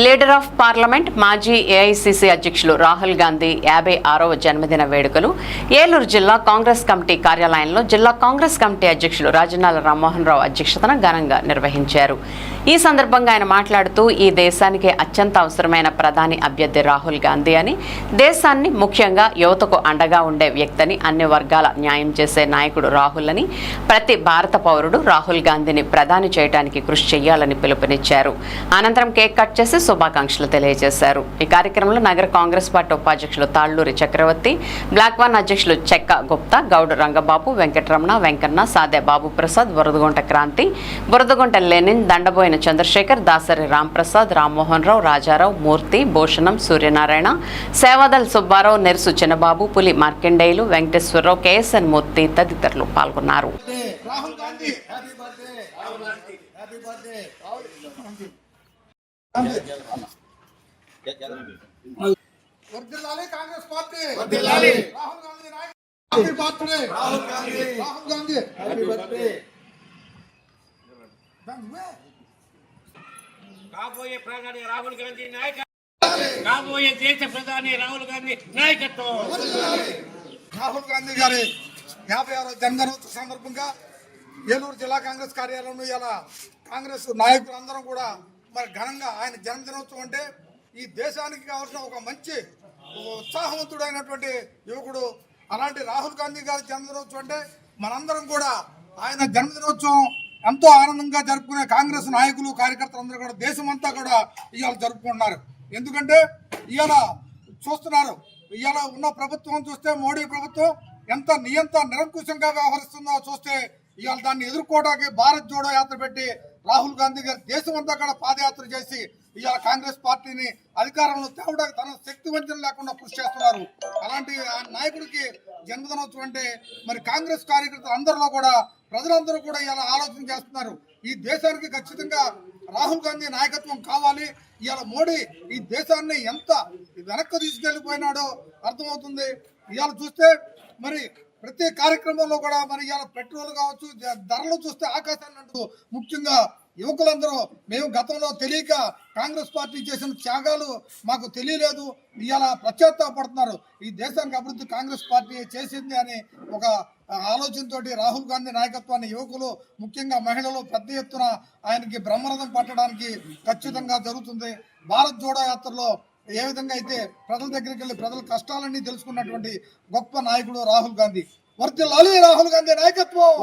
Leader of parliament మాజీ AICC అధ్యక్షులు రాహుల్ గాంధీ 56వ జన్మదిన వేడుకలు ఏలూరు జిల్లా కాంగ్రెస్ కమిటీ కార్యాలయంలో జిల్లా కాంగ్రెస్ కమిటీ అధ్యక్షులు రాజనాల రామ్మోహన్ రావు అధ్యక్షతన ఘనంగా నిర్వహించారు. ఈ సందర్భంగా ఆయన మాట్లాడుతూ ఈ దేశానికి అత్యంత అవసరమైన ప్రధాని అభ్యర్థి రాహుల్ గాంధీ అని, దేశాన్ని ముఖ్యంగా యువతకు అండగా ఉండే వ్యక్తిని, అన్ని వర్గాల న్యాయం చేసే నాయకుడు రాహుల్ అని, ప్రతి భారత పౌరుడు రాహుల్ గాంధీని ప్రధాని చేయడానికి కృషి చేయాలని పిలుపునిచ్చారు. అనంతరం కేక్ కట్ చేసి శుభాకాంక్షలు తెలియజేశారు. ఈ కార్యక్రమంలో నగర కాంగ్రెస్ పార్టీ ఉపాధ్యక్షులు తాళ్లూరి చక్రవర్తి, బ్లాక్ వన్ అధ్యక్షులు చెక్క గుప్తా, గౌడ్ రంగబాబు, వెంకటరమణ, వెంకన్న, సాదే బాబు ప్రసాద్, బురదగుంట క్రాంతి, బురదగుంట లెనిన్, దండబోయిన చంద్రశేఖర్, దాసరి రాంప్రసాద్, రామ్మోహన్ రావు, రాజారావు, మూర్తి, భూషణం, సూర్యనారాయణ, సేవాదల్ సుబ్బారావు, నెర్సు చిన్నబాబు, పులి మార్కండేయులు, వెంకటేశ్వరరావు, కేఎస్ఎన్ మూర్తి తదితరులు పాల్గొన్నారు. Congress party Rahul Gandhi happy birthday Rahul Gandhi happy birthday. కాబోయే ప్రధాని రాహుల్ గాంధీ నాయకత్వం, కాబోయే దేశ ప్రధాని రాహుల్ గాంధీ నాయకత్వం. రాహుల్ గాంధీ గారి 56వ జన్మదినోత్సవ సందర్భంగా ఏలూరు జిల్లా కాంగ్రెస్ కార్యాలయంలో ఇలా కాంగ్రెస్ నాయకులందరం కూడా మరి ఘనంగా ఆయన జన్మదినోత్సవం అంటే ఈ దేశానికి కావాల్సిన ఒక మంచి ఉత్సాహవంతుడైనటువంటి యువకుడు. అలాంటి రాహుల్ గాంధీ గారి జన్మదినోత్సవం అంటే మనందరం కూడా ఆయన జన్మదినోత్సవం ఎంతో ఆనందంగా జరుపుకునే కాంగ్రెస్ నాయకులు, కార్యకర్తలు అందరూ కూడా దేశమంతా కూడా ఇవాళ జరుపుకుంటున్నారు. ఎందుకంటే ఇవాళ చూస్తున్నారు, ఇవాళ ఉన్న ప్రభుత్వం చూస్తే మోడీ ప్రభుత్వం ఎంత నిరంకుశంగా వ్యవహరిస్తుందో చూస్తే ఇవాళ దాన్ని ఎదుర్కోవడానికి భారత్ జోడో యాత్ర పెట్టి రాహుల్ గాంధీ గారు దేశమంతా కూడా పాదయాత్ర చేసి ఇవాళ కాంగ్రెస్ పార్టీని అధికారంలో తేవడానికి తన శక్తి వంచన లేకుండా కృషి చేస్తున్నారు. అలాంటి నాయకుడికి జన్మదినోత్సవం అంటే మరి కాంగ్రెస్ కార్యకర్తలు అందరిలో కూడా ప్రజలందరూ కూడా ఇవాళ ఆలోచన చేస్తున్నారు. ఈ దేశానికి ఖచ్చితంగా రాహుల్ గాంధీ నాయకత్వం కావాలి. ఇవాళ మోడీ ఈ దేశాన్ని ఎంత వెనక్కి తీసుకెళ్లిపోయినాడో అర్థమవుతుంది. ఇవాళ చూస్తే మరి ప్రతి కార్యక్రమంలో కూడా మరి ఇవాళ పెట్రోల్ కావచ్చు, ధరలు చూస్తే ఆకాశాన్ని అంటూ ముఖ్యంగా యువకులందరూ మేము గతంలో తెలియక కాంగ్రెస్ పార్టీ చేసిన త్యాగాలు మాకు తెలియలేదు, ఇవాళ పశ్చాత్తాపడుతున్నారు. ఈ దేశానికి అభివృద్ధి కాంగ్రెస్ పార్టీ చేసింది అని ఒక ఆలోచనతో రాహుల్ గాంధీ నాయకత్వాన్ని యువకులు, ముఖ్యంగా మహిళలు పెద్ద ఎత్తున ఆయనకి బ్రహ్మరథం పట్టడానికి ఖచ్చితంగా జరుగుతుంది. భారత్ జోడో యాత్రలో ఏ విధంగా అయితే ప్రజల దగ్గరికి వెళ్ళి ప్రజల కష్టాలన్నీ తెలుసుకున్నటువంటి గొప్ప నాయకుడు రాహుల్ గాంధీ. వర్ధిల్లాలి రాహుల్ గాంధీ నాయకత్వం.